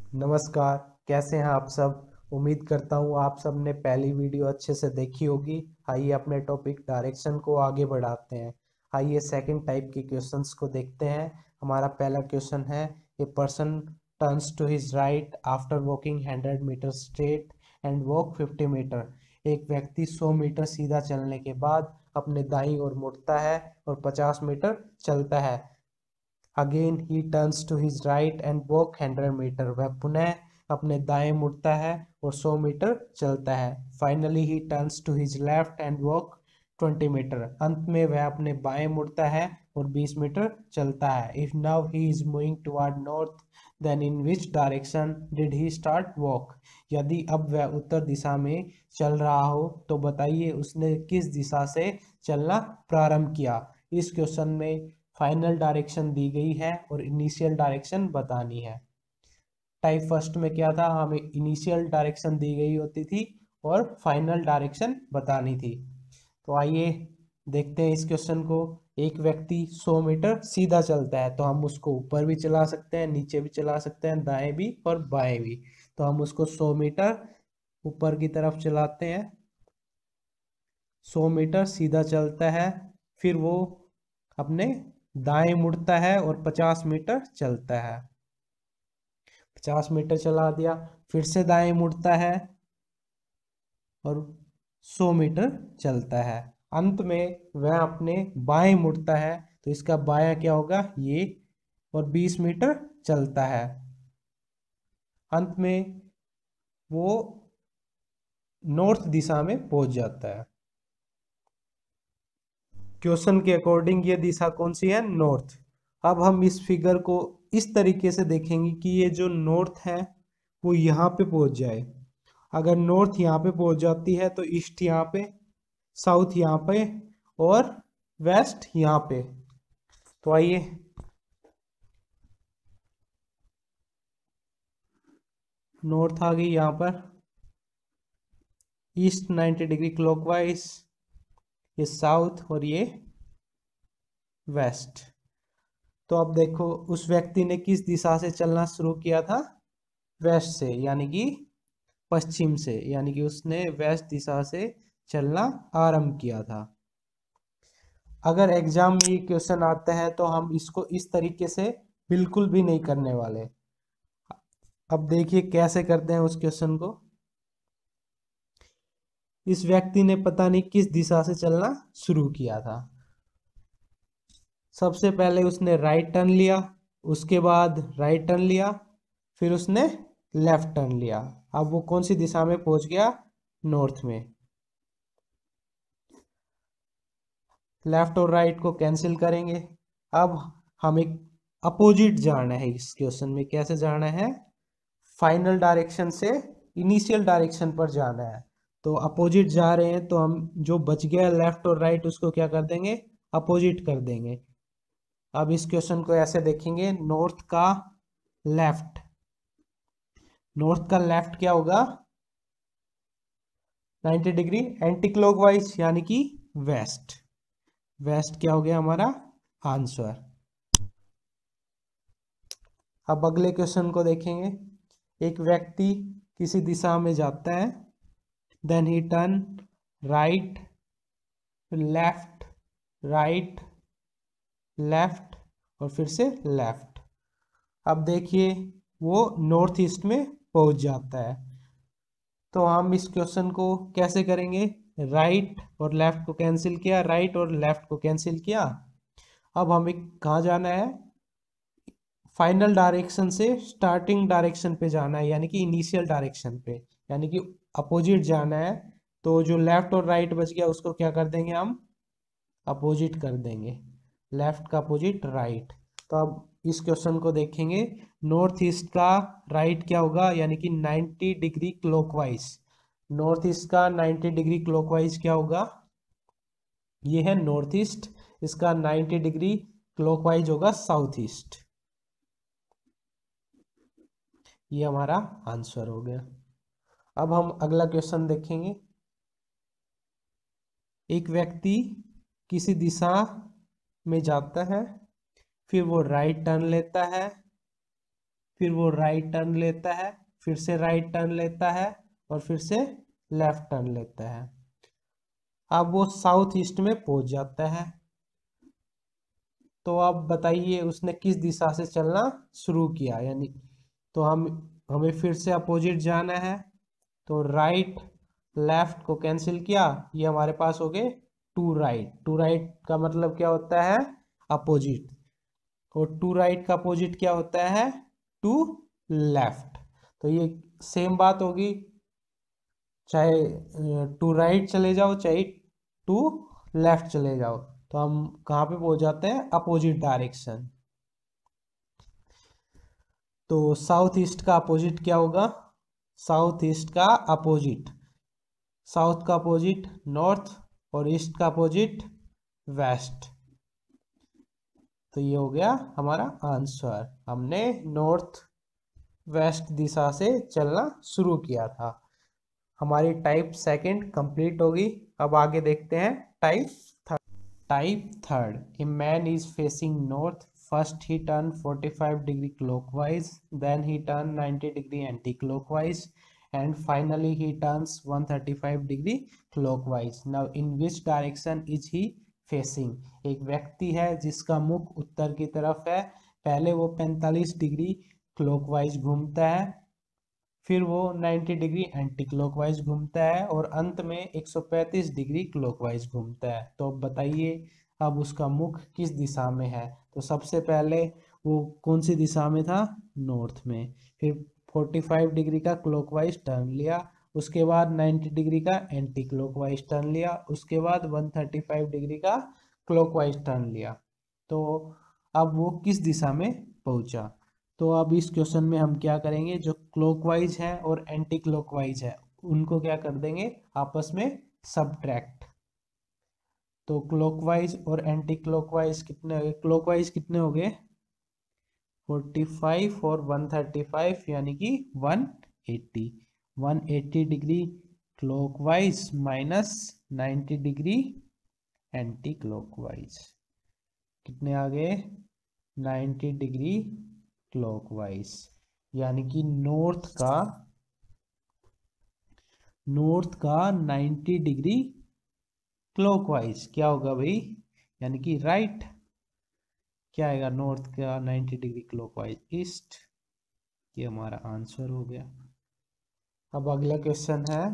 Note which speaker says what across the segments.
Speaker 1: नमस्कार। कैसे हैं आप सब। उम्मीद करता हूँ आप सब ने पहली वीडियो अच्छे से देखी होगी। आइए अपने टॉपिक डायरेक्शन को आगे बढ़ाते हैं। आइए सेकंड टाइप के क्वेश्चंस को देखते हैं। हमारा पहला क्वेश्चन है, a person turns to his right after walking 100 metre straight and walk 50 metre. एक व्यक्ति 100 मीटर सीधा चलने के बाद अपने दाईं ओर मुड़ता है और 50 मीटर चलता है। Again he turns to his right and walk 100 metre. वह पुनः अपने दाएं मुड़ता है और 100 मीटर चलता है। Finally he turns to his left and walk 20 metre. अंत में वह अपने बाएं मुड़ता है और 20 मीटर चलता है। If now he is moving toward north then in which direction did he start walk. यदि अब वह उत्तर दिशा में चल रहा हो तो बताइए उसने किस दिशा से चलना प्रारंभ किया। इस क्वेश्चन में फाइनल डायरेक्शन दी गई है और इनिशियल डायरेक्शन बतानी है। टाइप फर्स्ट में क्या था, हमें इनिशियल डायरेक्शन दी गई होती थी और फाइनल डायरेक्शन बतानी थी। तो आइए देखते हैं इस क्वेश्चन को। एक व्यक्ति 100 मीटर सीधा चलता है तो हम उसको ऊपर भी चला सकते हैं, नीचे भी चला सकते हैं, दाएं भी और बाएं भी। तो हम उसको 100 मीटर ऊपर की तरफ चलाते हैं। 100 मीटर सीधा चलता है, फिर वो अपने दाएं मुड़ता है और 50 मीटर चलता है। 50 मीटर चला दिया, फिर से दाएं मुड़ता है और 100 मीटर चलता है। अंत में वह अपने बाएं मुड़ता है तो इसका बायां क्या होगा, ये, और 20 मीटर चलता है। अंत में वो नॉर्थ दिशा में पहुंच जाता है। क्वेश्चन के अकॉर्डिंग ये दिशा कौन सी है, नॉर्थ। अब हम इस फिगर को इस तरीके से देखेंगे कि ये जो नॉर्थ है वो यहाँ पे पहुंच जाए। अगर नॉर्थ यहाँ पे पहुंच जाती है तो ईस्ट यहाँ पे, साउथ यहाँ पे और वेस्ट यहाँ पे। तो आइए नॉर्थ आ गई यहाँ पर, ईस्ट 90 डिग्री क्लॉकवाइज, ये साउथ और ये वेस्ट। तो अब देखो उस व्यक्ति ने किस दिशा से चलना शुरू किया था, वेस्ट से, यानी कि पश्चिम से, यानी कि उसने वेस्ट दिशा से चलना आरंभ किया था। अगर एग्जाम में ये क्वेश्चन आता है तो हम इसको इस तरीके से बिल्कुल भी नहीं करने वाले। अब देखिए कैसे करते हैं उस क्वेश्चन को। इस व्यक्ति ने पता नहीं किस दिशा से चलना शुरू किया था। सबसे पहले उसने राइट टर्न लिया, उसके बाद राइट टर्न लिया, फिर उसने लेफ्ट टर्न लिया। अब वो कौन सी दिशा में पहुंच गया, नॉर्थ में। लेफ्ट और राइट को कैंसिल करेंगे। अब हमें अपोजिट जाना है इस क्वेश्चन में। कैसे जाना है, फाइनल डायरेक्शन से इनिशियल डायरेक्शन पर जाना है। तो अपोजिट जा रहे हैं तो हम जो बच गया लेफ्ट और राइट उसको क्या कर देंगे, अपोजिट कर देंगे। अब इस क्वेश्चन को ऐसे देखेंगे, नॉर्थ का लेफ्ट, नॉर्थ का लेफ्ट क्या होगा, 90 डिग्री एंटी क्लॉकवाइज, यानी कि वेस्ट। वेस्ट क्या हो गया हमारा आंसर। अब अगले क्वेश्चन को देखेंगे। एक व्यक्ति किसी दिशा में जाता है, then he turn right, left, right, left और फिर से लेफ्ट। अब देखिए वो नॉर्थ ईस्ट में पहुंच जाता है। तो हम इस क्वेश्चन को कैसे करेंगे, राइट और लेफ्ट को कैंसिल किया, राइट और लेफ्ट को कैंसिल किया। अब हमें कहाँ जाना है, फाइनल डायरेक्शन से स्टार्टिंग डायरेक्शन पे जाना है, यानी कि इनिशियल डायरेक्शन पे, यानी कि अपोजिट जाना है। तो जो लेफ्ट और राइट बच गया उसको क्या कर देंगे, हम अपोजिट कर देंगे। लेफ्ट का अपोजिट राइट। तो अब इस क्वेश्चन को देखेंगे, नॉर्थ ईस्ट का राइट क्या होगा, यानी कि 90 डिग्री क्लॉकवाइज। नॉर्थ ईस्ट का 90 डिग्री क्लॉकवाइज क्या होगा, ये है नॉर्थ ईस्ट। इसका 90 डिग्री क्लॉकवाइज होगा साउथ ईस्ट। ये हमारा आंसर हो गया। अब हम अगला क्वेश्चन देखेंगे। एक व्यक्ति किसी दिशा में जाता है, फिर वो राइट टर्न लेता है, फिर वो राइट टर्न लेता है, फिर से राइट टर्न लेता है और फिर से लेफ्ट टर्न लेता है। अब वो साउथ ईस्ट में पहुंच जाता है। तो अब बताइए उसने किस दिशा से चलना शुरू किया, यानी तो हमें फिर से अपोजिट जाना है। तो राइट लेफ्ट को कैंसिल किया, ये हमारे पास हो गए टू राइट। टू राइट का मतलब क्या होता है? अपोजिट। और टू राइट का अपोजिट क्या होता है? To left. तो ये सेम बात होगी, चाहे टू राइट चले जाओ चाहे टू लेफ्ट चले जाओ, तो हम कहाँ पे पहुंच जाते हैं? Opposite direction. तो साउथ ईस्ट का अपोजिट क्या होगा? साउथ ईस्ट का अपोजिट, साउथ का अपोजिट नॉर्थ और ईस्ट का अपोजिट वेस्ट। तो ये हो गया हमारा आंसर। हमने नॉर्थ वेस्ट दिशा से चलना शुरू किया था। हमारी टाइप सेकंड कंप्लीट होगी। अब आगे देखते हैं type third. Type third, a man is facing north. First he turn 45 degree clockwise, then he turn 90 degree anti clockwise, and finally he turns 135 degree clockwise. Now in which direction is he facing? एक व्यक्ति है जिसका मुख उत्तर की तरफ है। पहले वो 45 डिग्री क्लॉकवाइज घूमता है, फिर वो 90 डिग्री एंटी क्लॉकवाइज घूमता है और अंत में 135 डिग्री क्लॉकवाइज घूमता है। तो अब बताइए अब उसका मुख किस दिशा में है? तो सबसे पहले वो कौन सी दिशा में था? नॉर्थ में। फिर 45 डिग्री का क्लॉकवाइज टर्न लिया, उसके बाद 90 डिग्री का एंटी क्लॉकवाइज टर्न लिया, उसके बाद 135 डिग्री का क्लॉकवाइज टर्न लिया। तो अब वो किस दिशा में पहुंचा? तो अब इस क्वेश्चन में हम क्या करेंगे, जो क्लॉकवाइज है और एंटी क्लॉकवाइज है उनको क्या कर देंगे? आपस में सबट्रैक्ट। तो क्लॉकवाइज और एंटी क्लॉकवाइज कितने हो गए? क्लॉकवाइज कितने हो गए? 45 और 135 यानी कि 180। 180 degree clockwise minus 90 degree anti clockwise, कितने आ गए? 90 डिग्री क्लॉकवाइज। यानी कि नॉर्थ का 90 डिग्री क्लॉकवाइज क्या होगा भाई? यानी कि राइट। क्या आएगा नॉर्थ का 90 डिग्री क्लॉकवाइज? ईस्ट। ये हमारा आंसर हो गया। अब अगला क्वेश्चन है,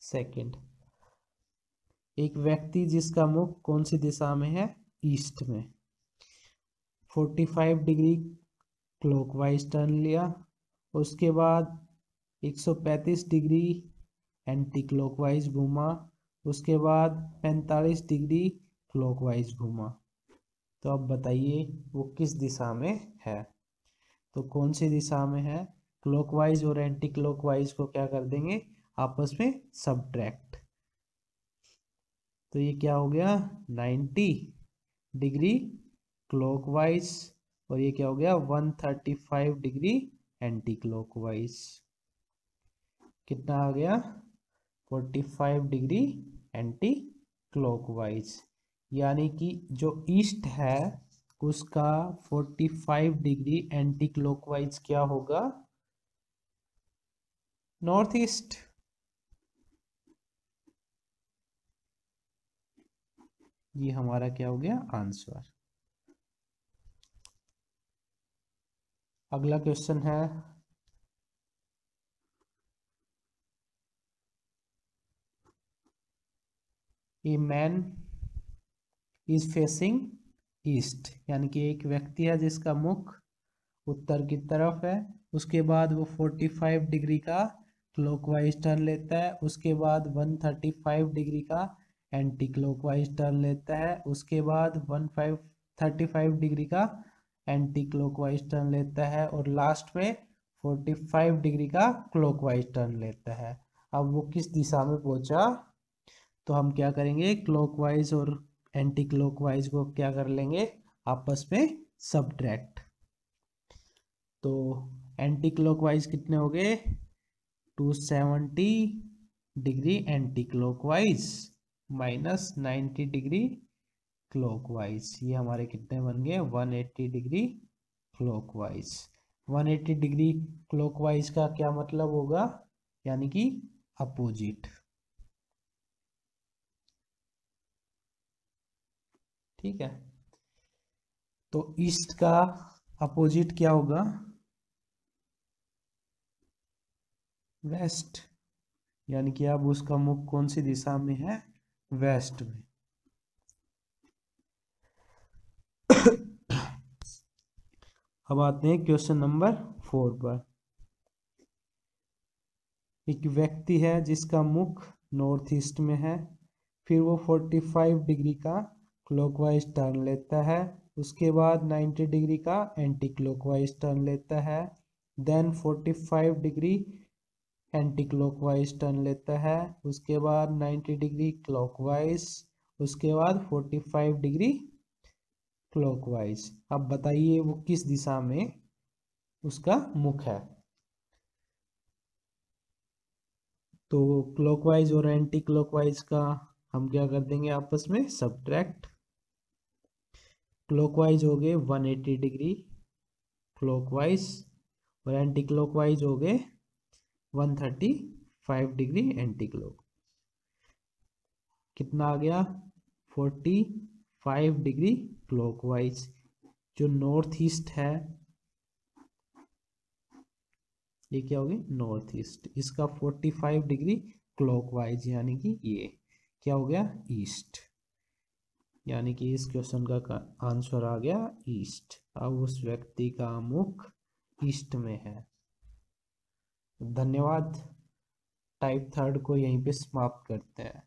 Speaker 1: सेकंड। एक व्यक्ति जिसका मुख कौन सी दिशा में है? ईस्ट में। 45 डिग्री क्लॉकवाइज टर्न लिया, उसके बाद 135 डिग्री एंटी क्लॉकवाइज घूमा, उसके बाद 45 डिग्री क्लॉकवाइज घूमा। तो अब बताइए वो किस दिशा में है? तो कौन सी दिशा में है? क्लॉकवाइज और एंटी क्लॉकवाइज को क्या कर देंगे? आपस में सबट्रैक्ट। तो ये क्या हो गया? 90 डिग्री क्लॉकवाइज और ये क्या हो गया? 135 डिग्री एंटी क्लॉकवाइज। कितना आ गया? 45 डिग्री एंटी क्लॉकवाइज। यानी कि जो ईस्ट है उसका 45 डिग्री एंटी क्लॉकवाइज क्या होगा? North east. ये हमारा क्या हो गया? आंसर। अगला क्वेश्चन है, ए मैन इज फेसिंग ईस्ट। यानी कि एक व्यक्ति है जिसका मुख उत्तर की तरफ है, उसके बाद वो 45 डिग्री का क्लॉकवाइज टर्न लेता है, उसके बाद 135 डिग्री का एंटी क्लॉकवाइज टर्न लेता है, उसके बाद 135 डिग्री का एंटी क्लॉकवाइज टर्न लेता है और लास्ट में 45 डिग्री का क्लॉकवाइज टर्न लेता है। अब वो किस दिशा में पहुंचा? तो हम क्या करेंगे? क्लॉकवाइज और एंटी क्लॉकवाइज को क्या कर लेंगे? आपस में सबट्रैक्ट। तो एंटी क्लॉकवाइज कितने हो गए? 270 degree anti clockwise minus 90 degree clockwise. ये हमारे कितने बन गए 180 डिग्री क्लॉकवाइज। 180 डिग्री क्लॉकवाइज का क्या मतलब होगा, यानी कि अपोजिट। ठीक है, तो ईस्ट का अपोजिट क्या होगा, वेस्ट, यानी कि अब उसका मुख कौन सी दिशा में है, वेस्ट में। अब आते हैं क्वेश्चन नंबर 4 पर। एक व्यक्ति है जिसका मुख नॉर्थ ईस्ट में है, फिर वो 45 डिग्री का क्लॉकवाइज टर्न लेता है, उसके बाद 90 डिग्री का एंटी क्लॉकवाइज टर्न लेता है, देन 45 डिग्री एंटी क्लॉकवाइज टर्न लेता है, उसके बाद 90 डिग्री क्लॉकवाइज, उसके बाद 45 डिग्री क्लॉकवाइज। अब बताइए वो किस दिशा में उसका मुख है। तो क्लॉकवाइज और एंटी क्लॉकवाइज का हम क्या कर देंगे आपस में सब्ट्रैक्ट। क्लॉकवाइज हो गए 180 डिग्री क्लॉकवाइज और एंटी क्लॉकवाइज हो गए 135 डिग्री एंटी क्लॉक। कितना आ गया 45 डिग्री क्लॉकवाइज। जो नॉर्थ ईस्ट है ये क्या होगी नॉर्थ ईस्ट, इसका 45 डिग्री क्लॉकवाइज, यानी कि ये क्या हो गया ईस्ट, यानी कि इस क्वेश्चन का आंसर आ गया ईस्ट। अब उस व्यक्ति का मुख ईस्ट में है। धन्यवाद। टाइप 3 को यहीं पे समाप्त करते हैं।